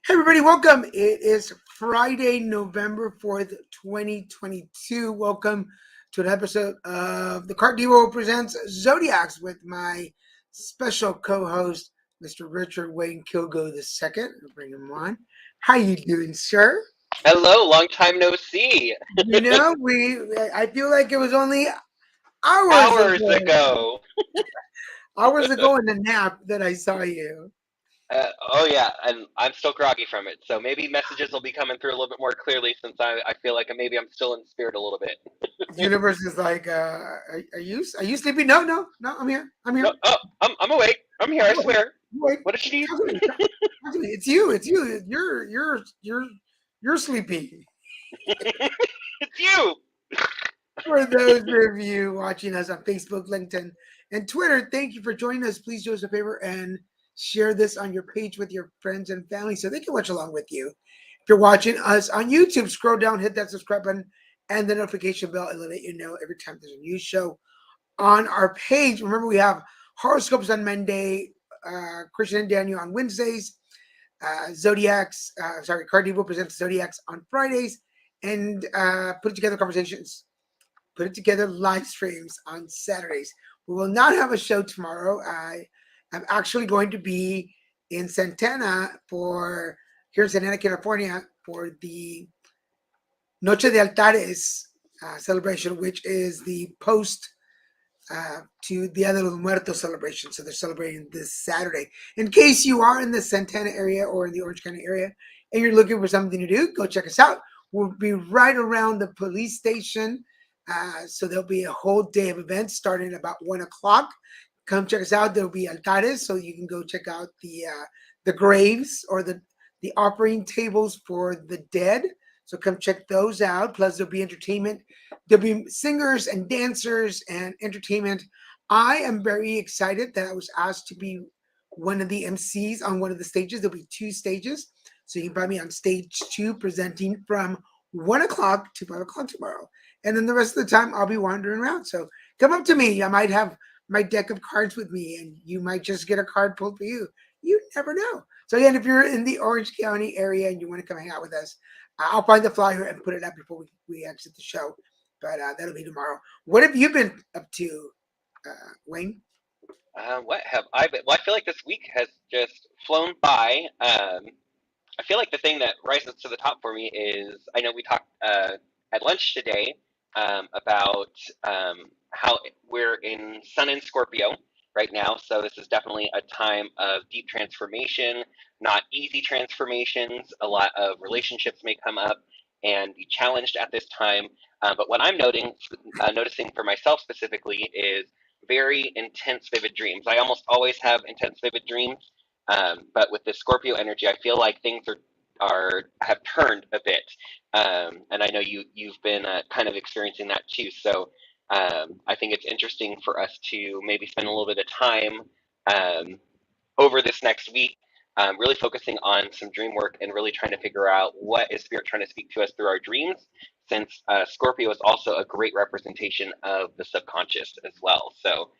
Hey everybody, welcome. It is Friday, November 4th, 2022. Welcome to an episode of the Card Divo presents Zodiacs with my special co-host, Mr. Richard Wayne Kilgo II. I'll bring him on. How you doing, sir? Hello, long time no see. I feel like it was only hours Hours ago, ago. hours ago in the nap that I saw you. Oh yeah, and I'm still groggy from it, so maybe messages will be coming through a little bit more clearly since I feel like maybe I'm still in spirit a little bit. The universe is like, are you sleeping? No, no, no. I'm here. I'm No, here. oh, I'm awake. I'm here. I Wait, swear. wait. What does she need? Talk to me. Talk to me. It's you. It's you. You're sleepy. It's you. For those of you watching us on Facebook, LinkedIn, and Twitter, thank you for joining us. Please do us a favor and share this on your page with your friends and family so they can watch along with you. If you're watching us on YouTube, scroll down, hit that subscribe button and the notification bell, and it'll let you know every time there's a new show on our page. Remember, we have horoscopes on Monday, Christian and Daniel on Wednesdays, Card Divo presents Zodiacs on Fridays, and put together conversations, put it together live streams on Saturdays. We will not have a show tomorrow. I'm actually going to be in here in Santana, California, for the Noche de Altares celebration, which is the post to Dia de los Muertos celebration. So they're celebrating this Saturday. In case you are in the Santana area or in the Orange County area and you're looking for something to do, go check us out. We'll be right around the police station. So there'll be a whole day of events starting at about 1 o'clock. Come check us out. There'll be altares, so you can go check out the graves or the offering tables for the dead. So come check those out. Plus, there'll be entertainment. There'll be singers and dancers and entertainment. I am very excited that I was asked to be one of the MCs on one of the stages. There'll be two stages. So you can find me on stage 2 presenting from 1 o'clock to 5 o'clock tomorrow. And then the rest of the time, I'll be wandering around. So come up to me. I might have my deck of cards with me, and you might just get a card pulled for you. You never know. So again, if you're in the Orange County area and you want to come hang out with us, I'll find the flyer and put it up before we exit the show. But that'll be tomorrow. What have you been up to, Wayne? What have I been? Well, I feel like this week has just flown by. I feel like the thing that rises to the top for me is I know we talked at lunch today about how we're in Sun in Scorpio right now. So this is definitely a time of deep transformation, not easy transformations. A lot of relationships may come up and be challenged at this time. But what I'm noticing for myself specifically is very intense, vivid dreams. I almost always have intense, vivid dreams. But with the Scorpio energy, I feel like things are have turned a bit, and I know you've been kind of experiencing that too. So I think it's interesting for us to maybe spend a little bit of time over this next week, really focusing on some dream work and really trying to figure out what is Spirit trying to speak to us through our dreams. Since Scorpio is also a great representation of the subconscious as well. So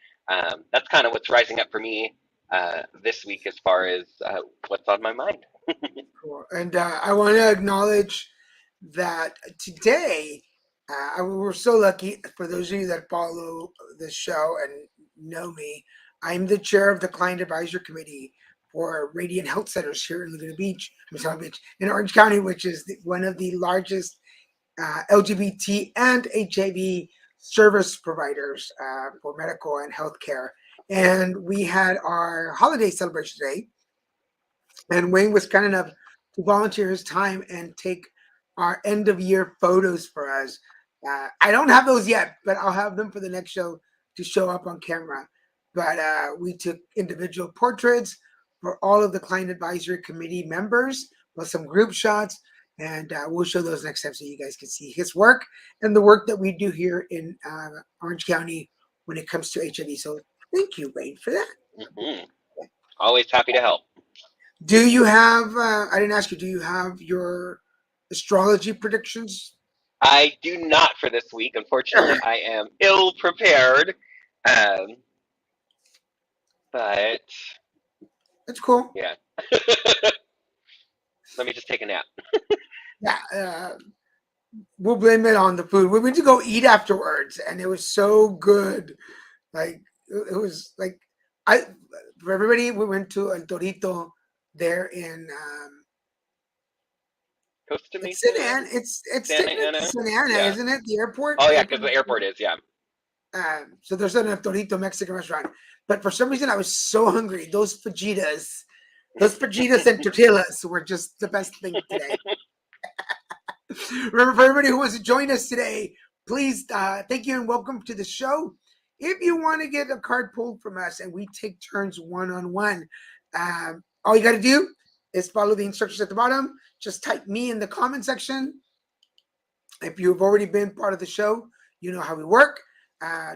that's kind of what's rising up for me this week as far as what's on my mind. Cool. And I want to acknowledge that today, we're so lucky. For those of you that follow the show and know me, I'm the chair of the Client Advisory Committee for Radiant Health Centers here in Laguna Beach, in Orange County, which is one of the largest LGBT and HIV service providers for medical and healthcare. And we had our holiday celebration today, and Wayne was kind enough to volunteer his time and take our end of year photos for us. I don't have those yet, but I'll have them for the next show to show up on camera. But we took individual portraits for all of the Client Advisory Committee members, plus some group shots. And we'll show those next time so you guys can see his work and the work that we do here in Orange County when it comes to HIV. So thank you, Wayne, for that. Mm-hmm. Always happy to help. Do you have, I didn't ask you, do you have your astrology predictions? I do not for this week. Unfortunately, I am ill prepared. Um, but That's cool. yeah. Let me just take a nap. Yeah, we'll blame it on the food. We went to go eat afterwards, and it was so good. Like it was like I for everybody. We went to El Torito there in Costa it's Mesa, Santa Ana. It's Santa technically Ana. Santa Ana, Yeah. isn't it? The airport. Oh The yeah, airport. because the airport is. Yeah. So there's an El Torito Mexican restaurant, but for some reason I was so hungry. Those fajitas and tortillas were just the best thing today. Remember, for everybody who wants to join us today, please thank you and welcome to the show. If you want to get a card pulled from us and we take turns one-on-one, all you got to do is follow the instructions at the bottom. Just type me in the comment section. If you've already been part of the show, you know how we work.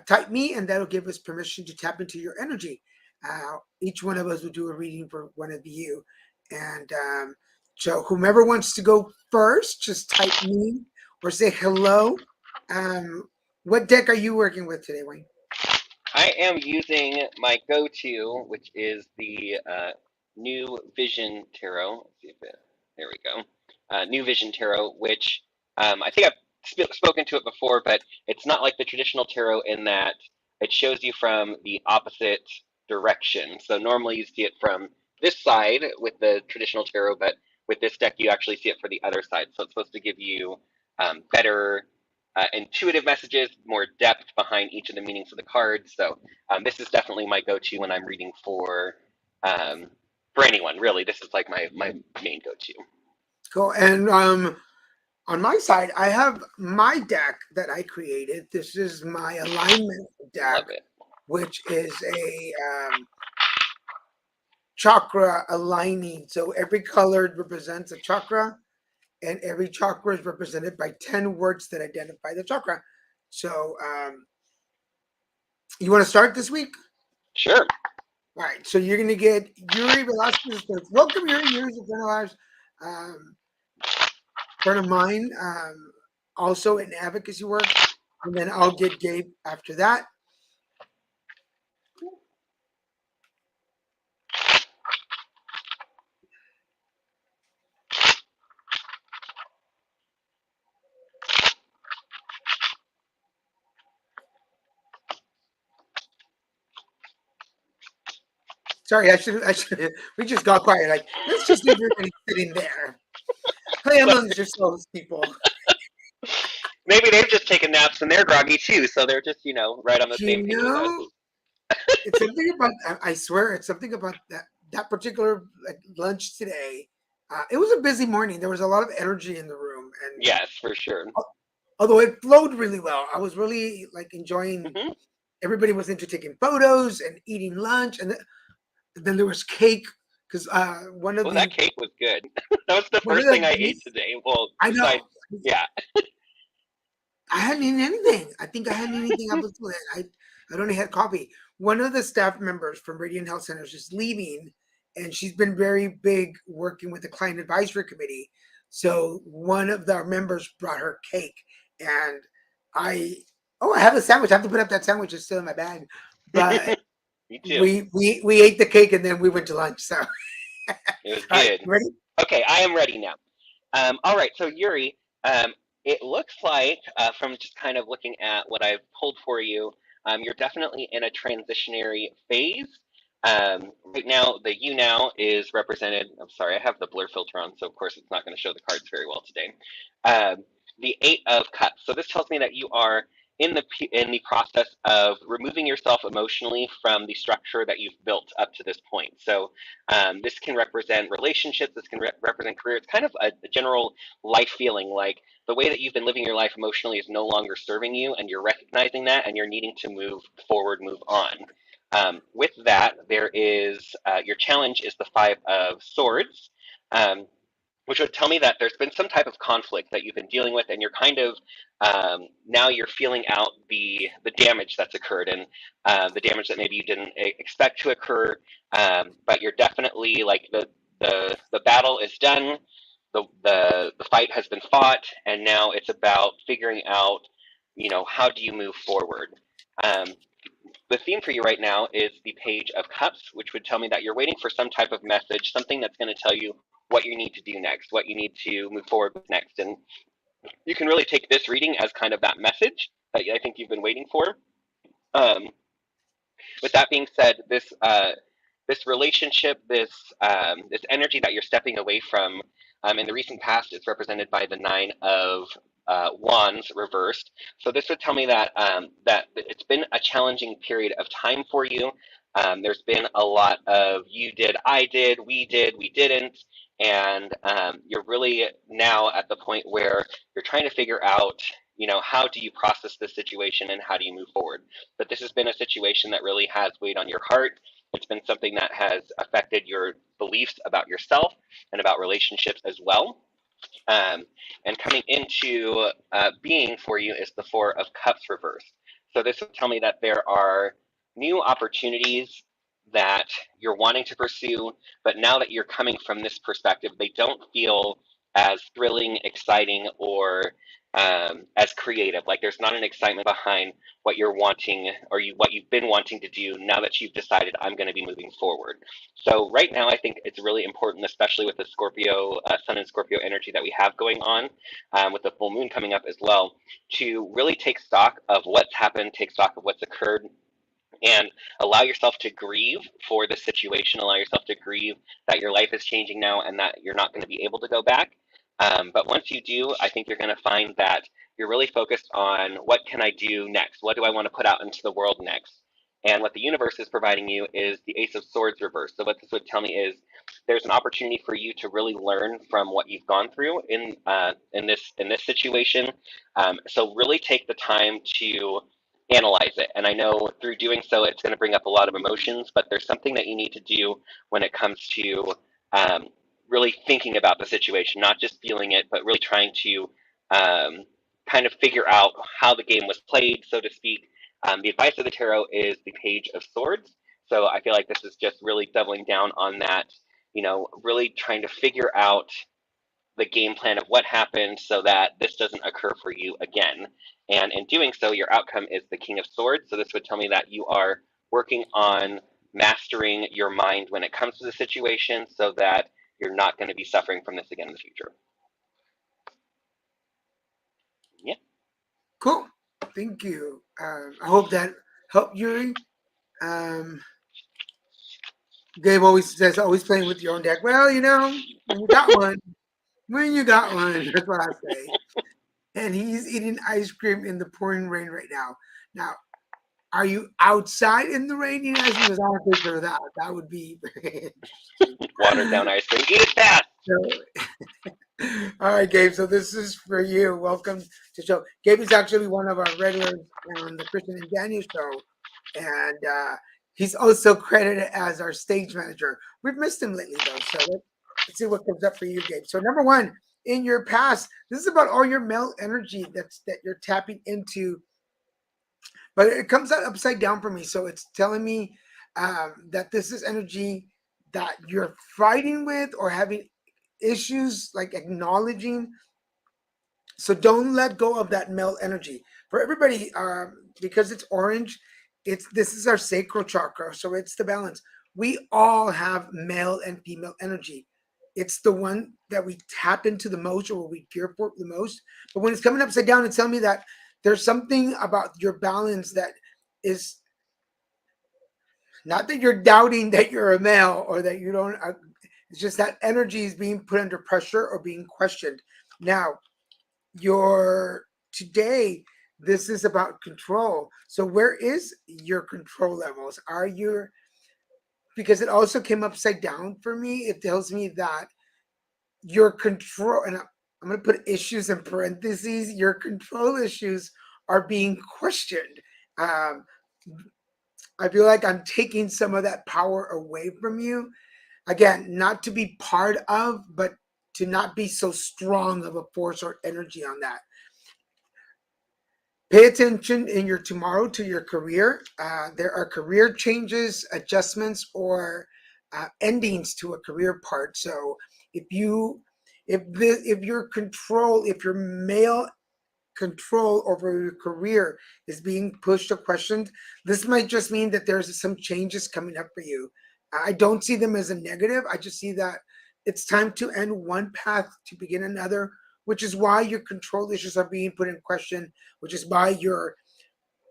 Type me, and that'll give us permission to tap into your energy. Each one of us will do a reading for one of you. And so whomever wants to go first, just type me or say hello. What deck are you working with today, Wayne? I am using my go-to, which is the New Vision Tarot. Let's see if it. There we go. New Vision Tarot, which I think I've spoken to it before, but it's not like the traditional tarot in that it shows you from the opposite direction. So normally you see it from this side with the traditional tarot, but with this deck you actually see it for the other side. So it's supposed to give you better intuitive messages, more depth behind each of the meanings of the cards. So this is definitely my go-to when I'm reading for anyone. Really, this is like my main go-to. Cool. And on my side, I have my deck that I created. This is my alignment deck, Love it. which is a chakra aligning. So every color represents a chakra, and every chakra is represented by 10 words that identify the chakra. So you want to start this week? Sure. All right. So you're going to get Yuri Velasquez. Welcome, Yuri. Yuri's a friend of ours, friend of mine, also in advocacy work. And then I'll get Gabe after that. Sorry, I should. We just got quiet. Like, let's just leave everybody sitting there. Play amongst yourselves, people. Maybe they've just taken naps and they're groggy too, so they're just right on the same page with us. It's something about. I swear, it's something about that particular lunch today. It was a busy morning. There was a lot of energy in the room, and yes, for sure. Although it flowed really well, I was really enjoying. Mm-hmm. Everybody was into taking photos and eating lunch, and then there was cake because one of that cake was good. That was the first thing I ate today. Well, I know. Yeah. I hadn't eaten anything. I think I hadn't eaten anything up until then. I only had coffee. One of the staff members from Radiant Health Centers is leaving, and she's been very big working with the client advisory committee. So one of our members brought her cake, and I have a sandwich. I have to put up that sandwich. It's still in my bag, but Me too. we ate the cake and then we went to lunch. So it was good. Right, ready? Okay, I am ready now. All right, so Yuri, it looks like from just kind of looking at what I've pulled for you, you're definitely in a transitionary phase. Right now, the you now is represented. I'm sorry, I have the blur filter on, so of course it's not going to show the cards very well today. The Eight of Cups. So this tells me that you are in the process of removing yourself emotionally from the structure that you've built up to this point. So this can represent relationships. This can represent career. It's kind of a general life feeling like the way that you've been living your life emotionally is no longer serving you, and you're recognizing that, and you're needing to move forward, move on. With that, there is your challenge is the Five of Swords, which would tell me that there's been some type of conflict that you've been dealing with, and you're kind of now you're feeling out the damage that's occurred, and the damage that maybe you didn't expect to occur, but you're definitely like the battle is done. The fight has been fought, and now it's about figuring out, how do you move forward. The theme for you right now is the Page of Cups, which would tell me that you're waiting for some type of message, something that's going to tell you what you need to do next, what you need to move forward with next. And you can really take this reading as kind of that message that I think you've been waiting for. Um, with that being said, this relationship, this energy that you're stepping away from, in the recent past, is represented by the Nine of Wands reversed. So this would tell me that that it's been a challenging period of time for you. There's been a lot of you did, I did, we didn't, and you're really now at the point where you're trying to figure out, how do you process this situation and how do you move forward. But this has been a situation that really has weighed on your heart. It's been something that has affected your beliefs about yourself and about relationships as well. And coming into being for you is the Four of Cups reversed. So this would tell me that there are new opportunities that you're wanting to pursue, but now that you're coming from this perspective, they don't feel as thrilling, exciting, or as creative. Like there's not an excitement behind what you're wanting or what you've been wanting to do now that you've decided I'm going to be moving forward. So right now, I think it's really important, especially with the Scorpio, Sun and Scorpio energy that we have going on, with the full moon coming up as well, to really take stock of what's happened, take stock of what's occurred, and allow yourself to grieve for the situation, allow yourself to grieve that your life is changing now and that you're not going to be able to go back. But once you do, I think you're going to find that you're really focused on what can I do next? What do I want to put out into the world next? And what the universe is providing you is the Ace of Swords reversed. So what this would tell me is there's an opportunity for you to really learn from what you've gone through in this situation. So really take the time to analyze it. And I know through doing so, it's going to bring up a lot of emotions, but there's something that you need to do when it comes to really thinking about the situation, not just feeling it, but really trying to kind of figure out how the game was played, so to speak. The advice of the tarot is the Page of Swords. So I feel like this is just really doubling down on that, really trying to figure out the game plan of what happened so that this doesn't occur for you again. And in doing so, your outcome is the King of Swords. So this would tell me that you are working on mastering your mind when it comes to the situation so that you're not going to be suffering from this again in the future. Yeah. Cool. Thank you. I hope that helped you. Gabe always says, always playing with your own deck. Well, when you got one, that's what I say. And he's eating ice cream in the pouring rain right now. Now, are you outside in the rain? Eating ice cream? Because I don't picture that. That would be watered down ice cream. Eat it fast. All right, Gabe. So this is for you. Welcome to the show. Gabe is actually one of our regulars on the Christian and Daniel show, and he's also credited as our stage manager. We've missed him lately, though. So let's see what comes up for you, Gabe. So number one, in your past, this is about all your male energy that you're tapping into, but it comes out upside down for me. So it's telling me that this is energy that you're fighting with or having issues, like acknowledging. So don't let go of that male energy. For everybody, because it's orange, this is our sacral chakra, so it's the balance. We all have male and female energy. It's the one that we tap into the most or we fear for the most. But when it's coming upside down, it's telling me that there's something about your balance that is not that you're doubting that you're a male or that you don't. It's just that energy is being put under pressure or being questioned. Now, today, this is about control. So where is your control levels? Because it also came upside down for me. It tells me that your control, and I'm going to put issues in parentheses, your control issues are being questioned. I feel like I'm taking some of that power away from you. Again, not to be part of, but to not be so strong of a force or energy on that. Pay attention in your tomorrow to your career. There are career changes, adjustments, or endings to a career part. So if your male control over your career is being pushed or questioned, this might just mean that there's some changes coming up for you. I don't see them as a negative. I just see that it's time to end one path to begin another, which is why your control issues are being put in question, which is why your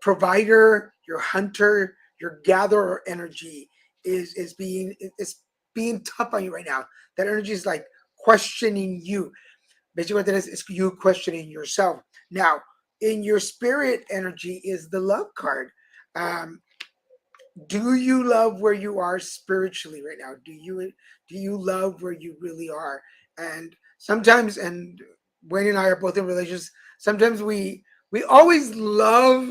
provider, your hunter, your gatherer energy is being tough on you right now. That energy is like questioning you. Basically, what that is you questioning yourself. Now, in your spirit energy is the love card. Um, do you love where you are spiritually right now? Do you love where you really are? And sometimes, and Wayne and I are both in relations, sometimes we always love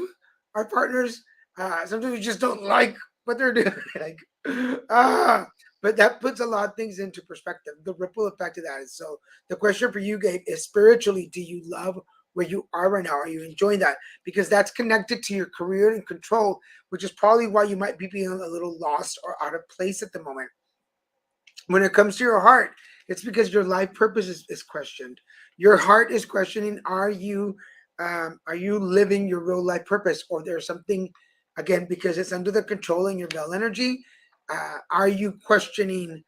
our partners. Sometimes we just don't like what they're doing. Like, ah, but that puts a lot of things into perspective. The ripple effect of that is, so the question for you, Gabe, is spiritually, do you love where you are right now? Are you enjoying that? Because that's connected to your career and control, which is probably why you might be feeling a little lost or out of place at the moment. When it comes to your heart, it's because your life purpose is questioned. Your heart is questioning: are you living your real life purpose, or there's something, again, because it's under the control in your male energy? Are you questioning,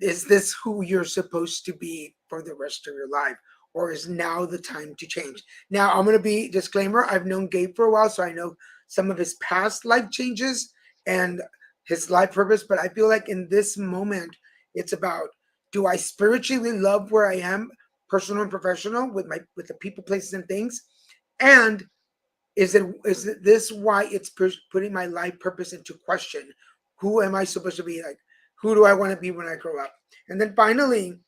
is this who you're supposed to be for the rest of your life, or is now the time to change? Now, I'm going to be disclaimer, I've known Gabe for a while, so I know some of his past life changes and his life purpose, but I feel like in this moment it's about, do I spiritually love where I am, personal and professional, with the people, places, and things? And is it this why it's putting my life purpose into question? Who am I supposed to be? Like, who do I want to be when I grow up? And then finally,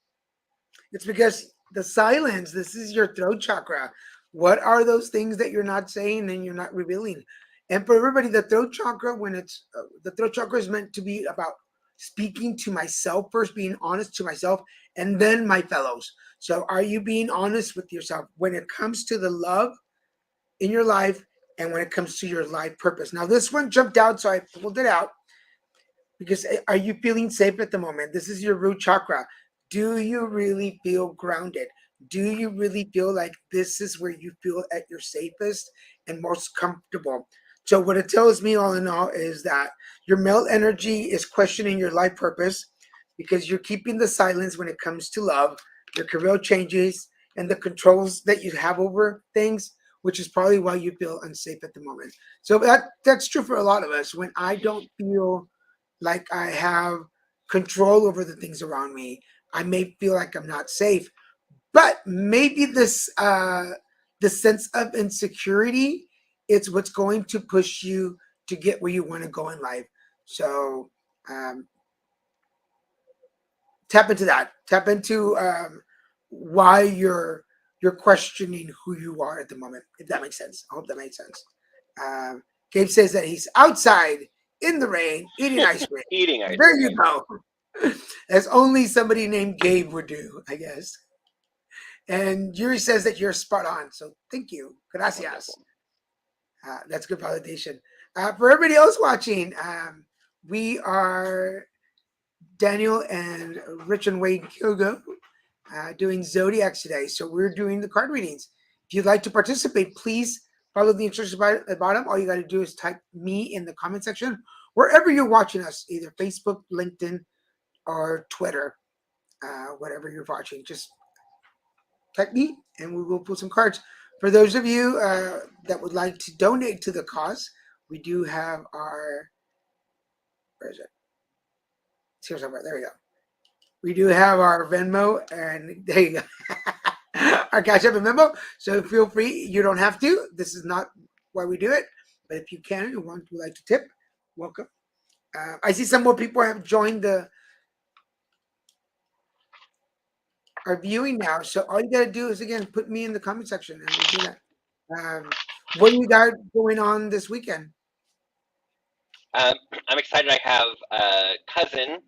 it's because the silence, this is your throat chakra. What are those things that you're not saying and you're not revealing? And for everybody, the throat chakra, the throat chakra is meant to be about speaking to myself first, being honest to myself, and then my fellows. So are you being honest with yourself when it comes to the love in your life and when it comes to your life purpose? Now, this one jumped out, so I pulled it out because, are you feeling safe at the moment? This is your root chakra. Do you really feel grounded? Do you really feel like this is where you feel at your safest and most comfortable? So, what it tells me, all in all, is that your male energy is questioning your life purpose because you're keeping the silence when it comes to love, your career changes, and the controls that you have over things, which is probably why you feel unsafe at the moment. So that's true for a lot of us. When I don't feel like I have control over the things around me, I may feel like I'm not safe. But maybe the sense of insecurity, it's what's going to push you to get where you want to go in life. So um, tap into that. Tap into why you're questioning who you are at the moment. If that makes sense, I hope that makes sense. Um, Gabe says that he's outside in the rain eating ice cream. Eating ice There you cream. go. As only somebody named Gabe would do, I guess. And Yuri says that you're spot on. So thank you. Gracias. Wonderful. That's good validation. For everybody else watching, we are Daniel and Richard Wayne Kilgo doing Zodiacs today. So we're doing the card readings. If you'd like to participate, please follow the instructions at the bottom. All you got to do is type me in the comment section, wherever you're watching us, either Facebook, LinkedIn, or Twitter, whatever you're watching. Just type me and we will pull some cards. For those of you that would like to donate to the cause, we do have our, where is it? Here's somewhere. There we go. We do have our Venmo, and there you go. Our Cash App and Venmo. So feel free. You don't have to. This is not why we do it. But if you can and would like to tip, welcome. I see some more people have joined our viewing now. So all you got to do is, again, put me in the comment section and we'll do that. What do you got going on this weekend? I'm excited. I have a cousin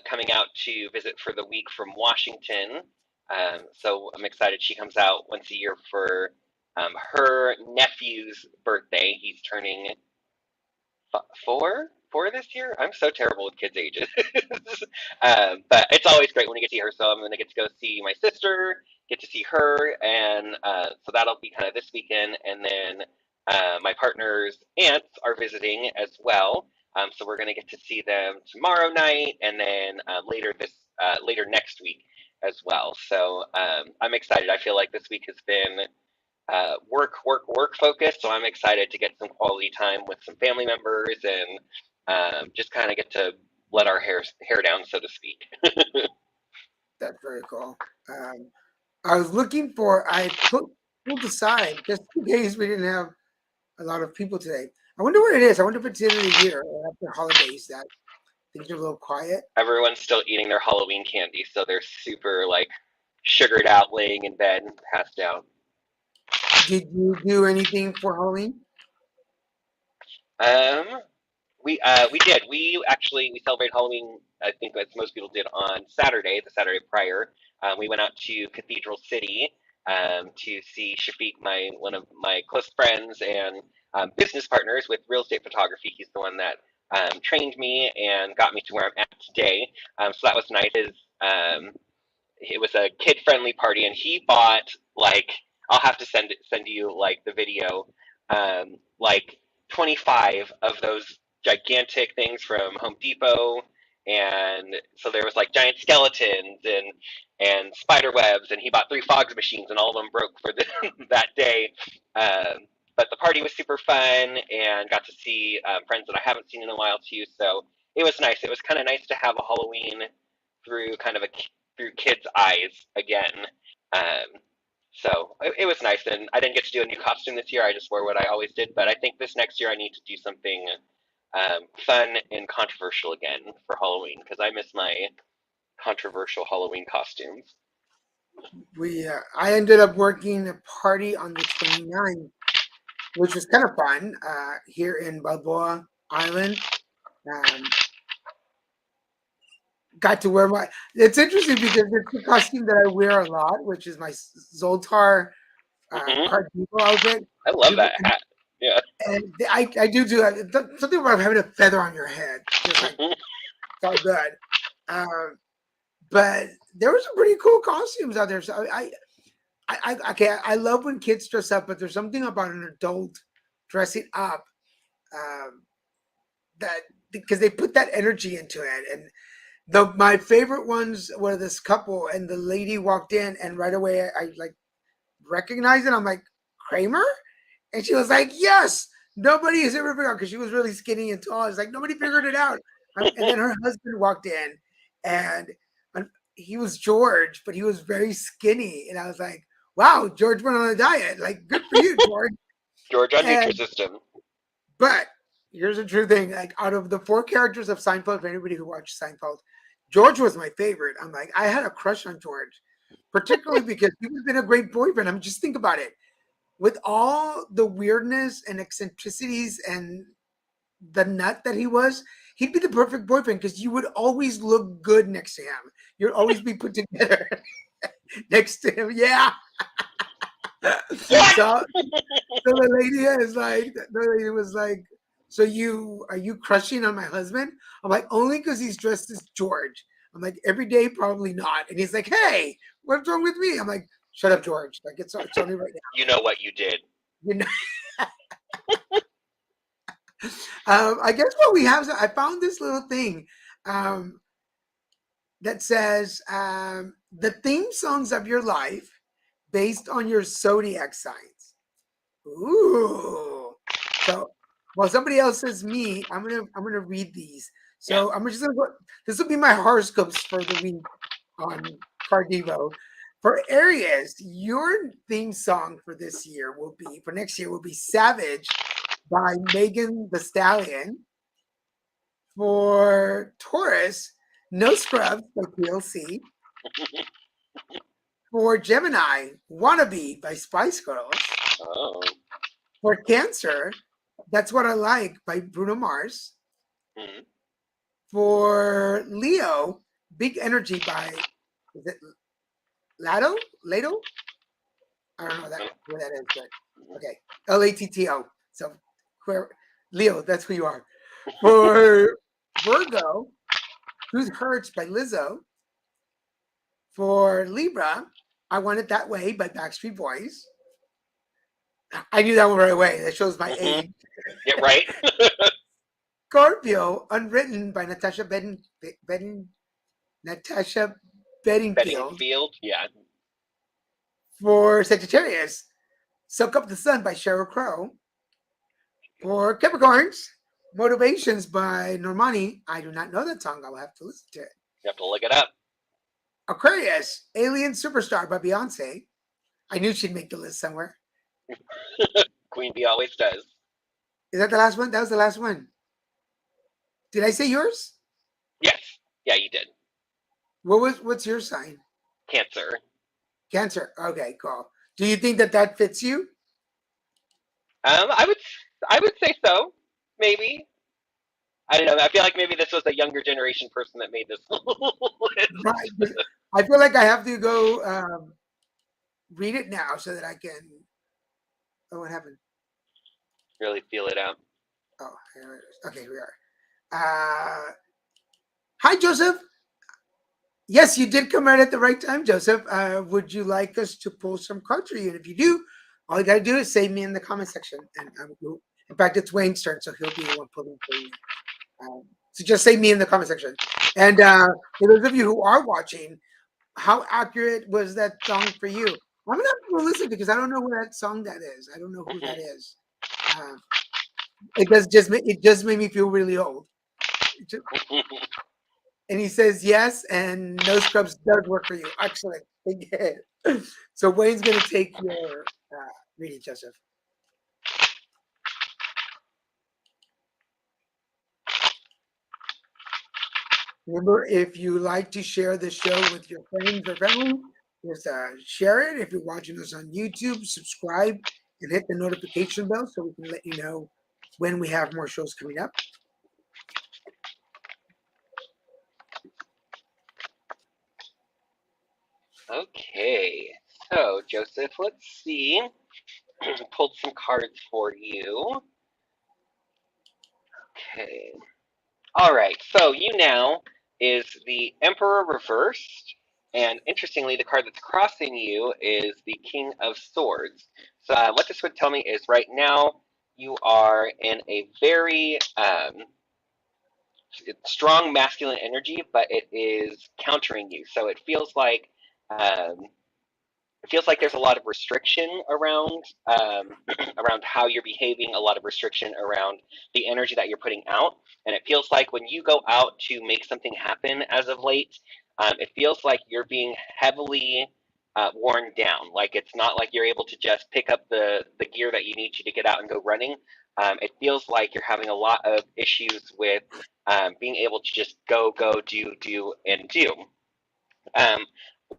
coming out to visit for the week from Washington. So I'm excited. She comes out once a year for her nephew's birthday. He's turning four this year. I'm so terrible with kids' ages. But it's always great when you get to see her. So I'm going to get to go see my sister, get to see her, and so that'll be kind of this weekend. And then my partner's aunts are visiting as well. So we're going to get to see them tomorrow night, and then later later next week as well. So I'm excited. I feel like this week has been work focused, so I'm excited to get some quality time with some family members and just kind of get to let our hair down, so to speak. That's very cool. I was looking for, pulled aside just in case we didn't have a lot of people today. I wonder what it is. I wonder if it's the end of the year or after holidays that things are a little quiet. Everyone's still eating their Halloween candy, so they're super like sugared out, laying in bed, passed out. Did you do anything for Halloween? Um, we did. We celebrated Halloween. I think as most people did on Saturday, the Saturday prior. We went out to Cathedral City to see Shafiq, one of my close friends and business partners with real estate photography. He's the one that trained me and got me to where I'm at today. So that was nice. It was a kid friendly party, and he bought like I'll have to send you like the video, like 25 of those gigantic things from Home Depot, and so there was like giant skeletons and spider webs, and he bought 3 fogs machines, and all of them broke for that day. But the party was super fun, and got to see friends that I haven't seen in a while too. So it was nice. It was kind of nice to have a Halloween through kind of through kids' eyes again. So it was nice, and I didn't get to do a new costume this year. I just wore what I always did, but I think this next year I need to do something fun and controversial again for Halloween because I miss my controversial Halloween costumes. I ended up working a party on the 29th, which was kind of fun here in Balboa Island. Um, got to wear it's interesting because it's a costume that I wear a lot, which is my Zoltar Card Divo outfit. I love that hat. Yeah. And I do that. Something about having a feather on your head. Just like, it's all good. But there were some pretty cool costumes out there. So I love when kids dress up, but there's something about an adult dressing up that because they put that energy into it. And my favorite ones were this couple, and the lady walked in, and right away I like recognized it. I'm like, Kramer? And she was like, yes, nobody has ever figured out, because she was really skinny and tall. It's like, nobody figured it out. And then her husband walked in, and he was George, but he was very skinny. And I was like, wow, George went on a diet. Like, good for you, George. George on Nutrisystem. But here's a true thing. Like, out of the 4 characters of Seinfeld, for anybody who watched Seinfeld, George was my favorite. I'm like, I had a crush on George, particularly because he was been a great boyfriend. I'm just think about it. With all the weirdness and eccentricities and the nut that he was, he'd be the perfect boyfriend because you would always look good next to him. You'd always be put together next to him. Yeah. So the lady was like, so are you crushing on my husband? I'm like, only because he's dressed as George. I'm like, every day, probably not. And he's like, hey, what's wrong with me? I'm like, shut up, George. Like, it's only right now. You know what you did. You know. I guess what we have, I found this little thing that says the theme songs of your life based on your zodiac signs. Ooh. So while somebody else says me, I'm gonna read these. So I'm just gonna go. This will be my horoscopes for the week on Card Divo. For Aries, your theme song for next year will be Savage by Megan Thee Stallion. For Taurus, No Scrubs by PLC. For Gemini, Wannabe by Spice Girls. Oh. For Cancer, That's What I Like by Bruno Mars. Mm-hmm. For Leo, Big Energy by, is it Lato? I don't know who that is, but okay. Latto. So, Leo, that's who you are. For Virgo, Truth Hurts by Lizzo. For Libra, I Want It That Way by Backstreet Boys. I knew that one right away. That shows my age. Yeah, right? Scorpio, Unwritten by Natasha Natasha Bedingfield. Bedingfield, yeah. For Sagittarius, Soak Up the Sun by Sheryl Crow. For Capricorns, Motivations by Normani. I do not know that song. I'll have to listen to it. You have to look it up. Aquarius, Alien Superstar by Beyonce. I knew she'd make the list somewhere. Queen Bee always does. Is that the last one? That was the last one. Did I say yours? Yes. Yeah, you did. What's your sign? Cancer. Cancer. Okay, cool. Do you think that fits you? I would say so. Maybe. I don't know. I feel like maybe this was a younger generation person that made this list. Right. I feel like I have to go read it now so that I can. Oh, what happened? Really feel it out. Oh, here it is. Okay, here we are. Hi, Joseph. Yes, you did come right at the right time, Joseph. Would you like us to pull some cards for you? And if you do, all you got to do is save me in the comment section. And in fact, it's Wayne's turn, so he'll be the one pulling for you. So just save me in the comment section. And for those of you who are watching, how accurate was that song for you? I'm gonna have to listen because I don't know what that song that is. I don't know who that is. It just made me feel really old. And he says yes, and No Scrubs does work for you. Excellent. So Wayne's gonna take your reading, Joseph. Remember, if you like to share the show with your friends or family, just share it. If you're watching us on YouTube, subscribe and hit the notification bell so we can let you know when we have more shows coming up. Okay, so Joseph, let's see. Pulled some cards for you. Okay. All right, so you now is the Emperor reversed, and interestingly, the card that's crossing you is the King of Swords. So what this would tell me is right now you are in a very strong masculine energy, but it is countering you. So it feels like there's a lot of restriction around around how you're behaving, a lot of restriction around the energy that you're putting out, and it feels like when you go out to make something happen as of late, it feels like you're being heavily worn down. Like it's not like you're able to just pick up the gear that you need to get out and go running. It feels like you're having a lot of issues with being able to just go, do, and do. Um,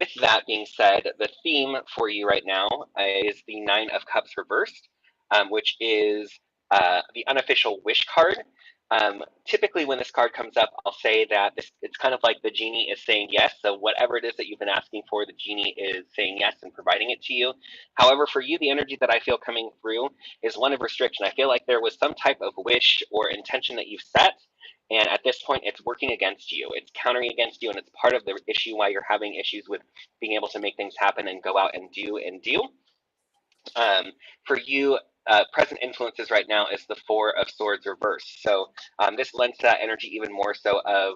with that being said, the theme for you right now is the Nine of Cups reversed, which is the unofficial wish card. Typically, when this card comes up, I'll say that it's kind of like the genie is saying yes. So whatever it is that you've been asking for, the genie is saying yes and providing it to you. However, for you, the energy that I feel coming through is one of restriction. I feel like there was some type of wish or intention that you've set, and at this point, it's working against you. It's countering against you, and it's part of the issue why you're having issues with being able to make things happen and go out and do and do. For you, present influences right now is the Four of Swords reversed. So this lends to that energy even more so of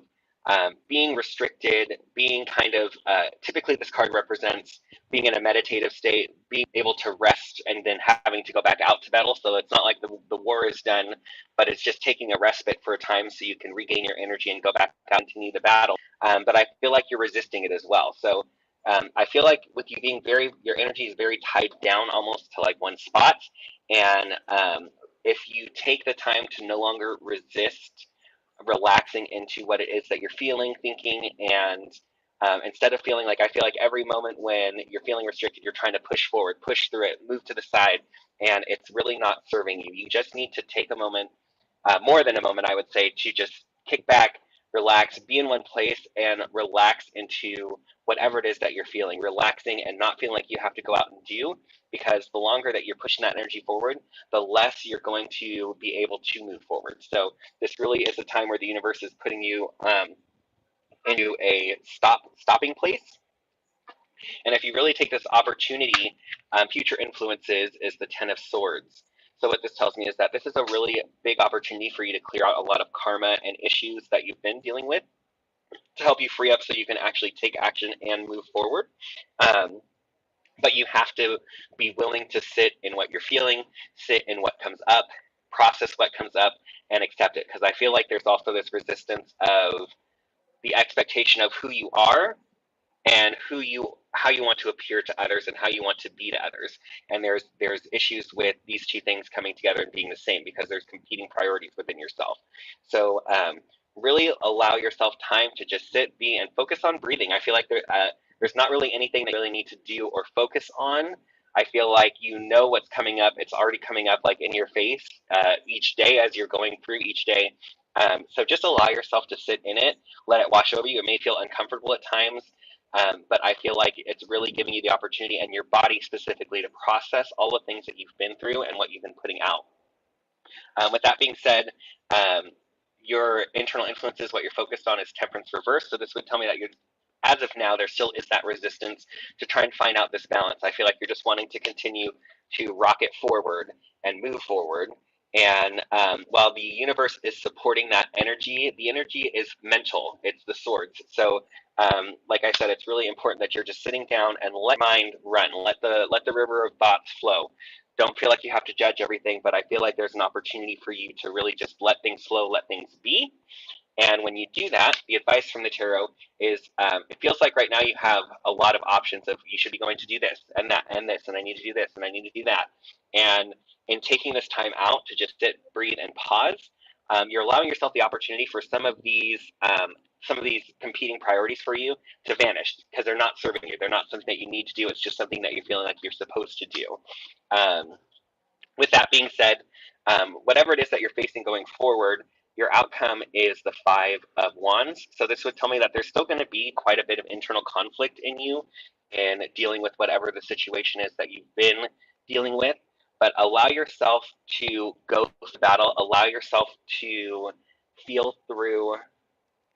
being restricted, being kind of, typically this card represents being in a meditative state, being able to rest and then having to go back out to battle. So it's not like the war is done, but it's just taking a respite for a time so you can regain your energy and go back out and continue the battle. But I feel like you're resisting it as well. So I feel like with you being your energy is very tied down almost to like one spot. And if you take the time to no longer resist relaxing into what it is that you're feeling, thinking, and instead of feeling like, I feel like every moment when you're feeling restricted, you're trying to push forward, push through it, move to the side, and it's really not serving you. You just need to take a moment, more than a moment, I would say, to just kick back, relax, be in one place, and relax into whatever it is that you're feeling, relaxing and not feeling like you have to go out and do, because the longer that you're pushing that energy forward, the less you're going to be able to move forward. So this really is a time where the universe is putting you into a stopping place. And if you really take this opportunity, future influences is the Ten of Swords. So what this tells me is that this is a really big opportunity for you to clear out a lot of karma and issues that you've been dealing with. to help you free up so you can actually take action and move forward. Um, but you have to be willing to sit in what you're feeling, sit in what comes up, process what comes up, and accept it. Because I feel like there's also this resistance of the expectation of who you are and how you want to appear to others and how you want to be to others. And there's issues with these two things coming together and being the same because there's competing priorities within yourself. So really allow yourself time to just sit, be, and focus on breathing. I feel like there's not really anything that you really need to do or focus on. I feel like you know what's coming up. It's already coming up like in your face each day as you're going through each day. So just allow yourself to sit in it, let it wash over you. It may feel uncomfortable at times, but I feel like it's really giving you the opportunity and your body specifically to process all the things that you've been through and what you've been putting out. With that being said, your internal influences, what you're focused on is temperance reverse. So this would tell me that you're, as of now, there still is that resistance to try and find out this balance. I feel like you're just wanting to continue to rocket forward and move forward. And while the universe is supporting that energy, the energy is mental. It's the swords. So like I said, it's really important that you're just sitting down and let mind run. Let the river of thoughts flow. Don't feel like you have to judge everything, but I feel like there's an opportunity for you to really just let things flow, let things be. And when you do that, the advice from the tarot is it feels like right now you have a lot of options of you should be going to do this and that and this, and I need to do this and I need to do that. And in taking this time out to just sit, breathe, and pause, you're allowing yourself the opportunity for some of these competing priorities for you to vanish because they're not serving you. They're not something that you need to do. It's just something that you're feeling like you're supposed to do. With that being said, whatever it is that you're facing going forward, your outcome is the Five of Wands. So this would tell me that there's still going to be quite a bit of internal conflict in you in dealing with whatever the situation is that you've been dealing with. But allow yourself to go through the battle. Allow yourself to feel through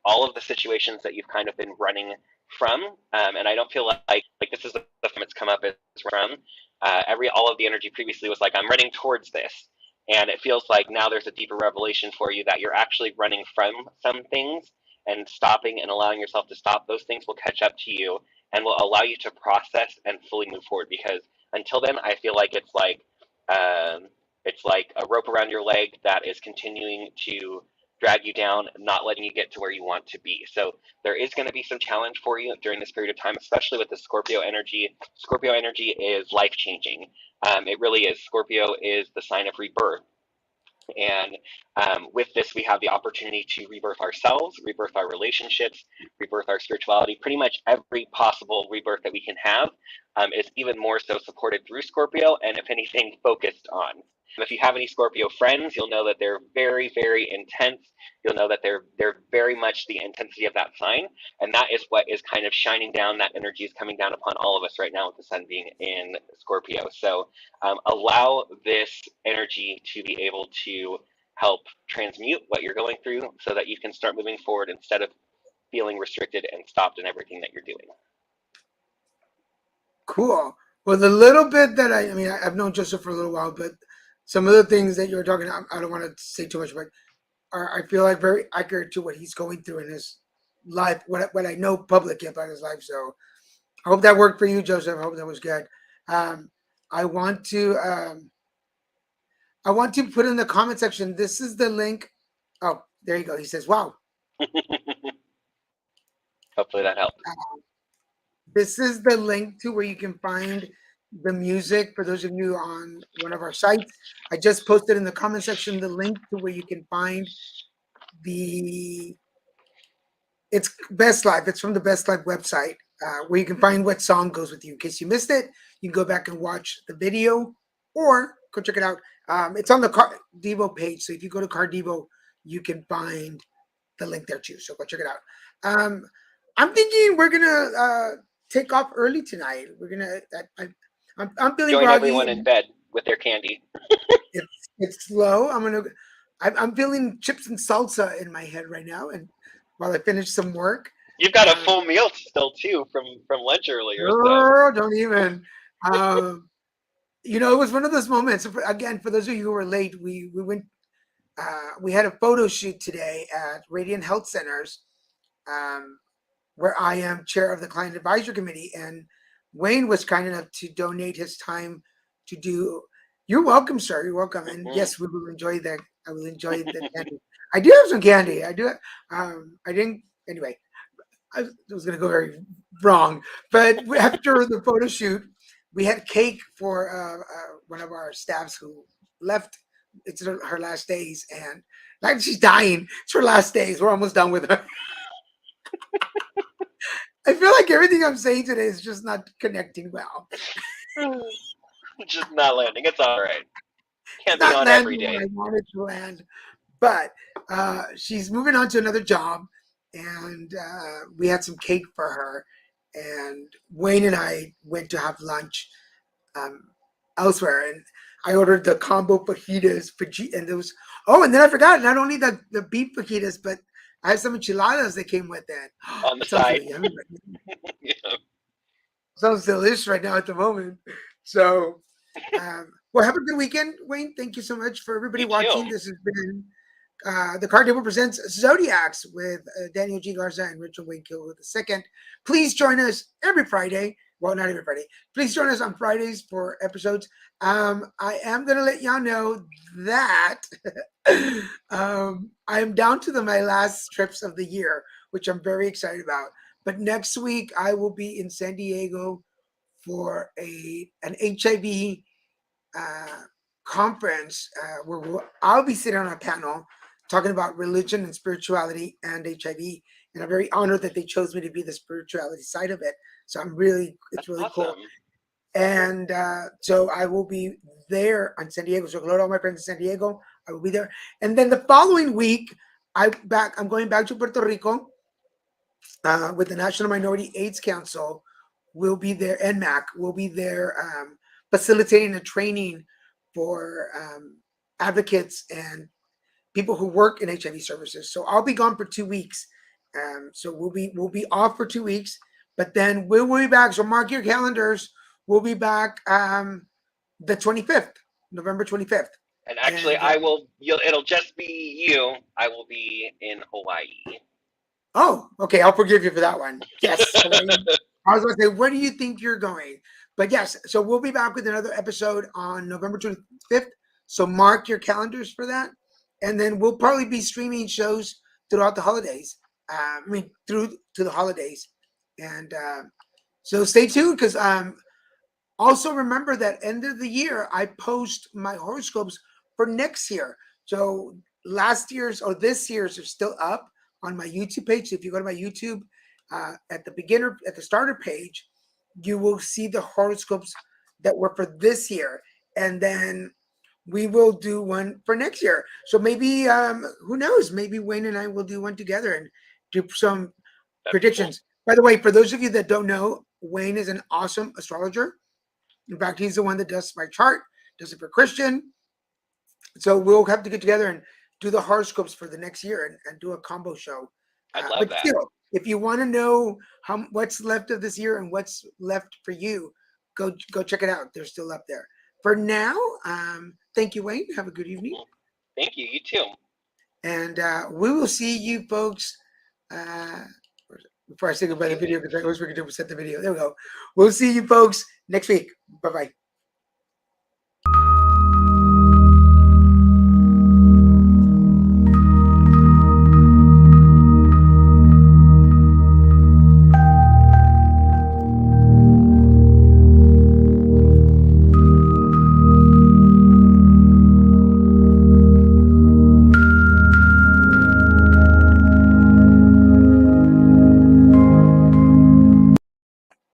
all of the situations that you've kind of been running from. And I don't feel like this is the film it's come up as from. All of the energy previously was like, I'm running towards this. And it feels like now there's a deeper revelation for you that you're actually running from some things and stopping and allowing yourself to stop. Those things will catch up to you and will allow you to process and fully move forward. Because until then, I feel like it's like a rope around your leg that is continuing to drag you down, not letting you get to where you want to be. So there is going to be some challenge for you during this period of time, especially with the Scorpio energy. Scorpio energy is life-changing. It really is. Scorpio is the sign of rebirth. And with this, we have the opportunity to rebirth ourselves, rebirth our relationships, rebirth our spirituality. Pretty much every possible rebirth that we can have is even more so supported through Scorpio, and if anything, focused on. If you have any Scorpio friends, you'll know that they're very, very intense. You'll know that they're very much the intensity of that sign, and that is what is kind of shining down. That energy is coming down upon all of us right now with the sun being in Scorpio. So allow this energy to be able to help transmute what you're going through so that you can start moving forward instead of feeling restricted and stopped in everything that you're doing. Cool. Well, the little bit that I've known Joseph for a little while, but some of the things that you were talking about, I don't want to say too much, but I feel like very accurate to what he's going through in his life, what I know publicly about his life. So I hope that worked for you, Joseph. I hope that was good. I want to put in the comment section. This is the link. Oh, there you go. He says, "Wow." Hopefully that helped. This is the link to where you can find the music for those of you on one of our sites. I just posted in the comment section the link to where you can find it's Best Life. It's from the Best Life website, where you can find what song goes with you. In case you missed it, you can go back and watch the video or go check it out. It's on the Card Divo page. So if you go to Card Divo, you can find the link there too. So go check it out. I'm thinking we're gonna take off early tonight. We're gonna. I'm feeling join groggy. Everyone in bed with their candy. It's slow. I'm feeling chips and salsa in my head right now, and while I finish some work. You've got a full meal still too from lunch earlier. Girl, don't even. It was one of those moments. Again, for those of you who were late, we went. We had a photo shoot today at Radiant Health Centers, where I am chair of the client advisory committee. And Wayne was kind enough to donate his time to do. You're welcome, sir. You're welcome. And yes, we will enjoy that. I will enjoy the candy. I do have some candy. I do. I didn't. Anyway, I was going to go very wrong. But after the photo shoot, we had cake for one of our staffs who left. It's her last days, and like she's dying. It's her last days. We're almost done with her. I feel like everything I'm saying today is just not connecting well. Just not landing. It's all right. Can't be Not on landing every day. where I wanted to land, but she's moving on to another job, and we had some cake for her. And Wayne and I went to have lunch elsewhere, and I ordered the combo fajitas, and there was and then I forgot not only the beef fajitas, but I had some enchiladas that came with it. On the Sounds side. really yummy right now. Yeah. Sounds delicious right now at the moment. So, well, have a good weekend, Wayne. Thank you so much for everybody You too. watching. This has been the Card Divo presents Zodiacs with Daniel G. Garza and Richard Wayne Kilgo II. Please join us every Friday. Well, not every Friday. Please join us on Fridays for episodes. I am going to let y'all know that I am down to my last trips of the year, which I'm very excited about. But next week, I will be in San Diego for an HIV conference where I'll be sitting on a panel talking about religion and spirituality and HIV. And I'm very honored that they chose me to be the spirituality side of it. So it's really Awesome. cool. And so I will be there on San Diego. So hello to all my friends in San Diego. I will be there. And then the following week, I'm going back to Puerto Rico with the National Minority AIDS Council. We'll be there, NMAC. We'll be there facilitating a training for advocates and people who work in HIV services. So I'll be gone for 2 weeks. So we'll be off for 2 weeks, but then we'll be back. So mark your calendars. We'll be back the 25th, November 25th. And actually, it'll just be you. I will be in Hawaii. Oh, okay. I'll forgive you for that one. Yes. I was going to say, where do you think you're going? But yes, so we'll be back with another episode on November 25th. So mark your calendars for that. And then we'll probably be streaming shows throughout the holidays. Through to the holidays. And so stay tuned, because also remember that end of the year, I post my horoscopes for next year. So last year's or this year's are still up on my YouTube page. So if you go to my YouTube at the starter page, you will see the horoscopes that were for this year. And then we will do one for next year. So maybe, who knows, maybe Wayne and I will do one together and do some predictions. Cool. By the way, for those of you that don't know, Wayne is an awesome astrologer. In fact, he's the one that does my chart, does it for Christian. So we'll have to get together and do the horoscopes for the next year and do a combo show. I love that. Still, if you want to know what's left of this year and what's left for you, go check it out. They're still up there. For now, thank you, Wayne. Have a good evening. Thank you. You too. And we will see you folks. Before I say goodbye to the video, because I always forget to set the video. There we go. We'll see you folks next week. Bye-bye.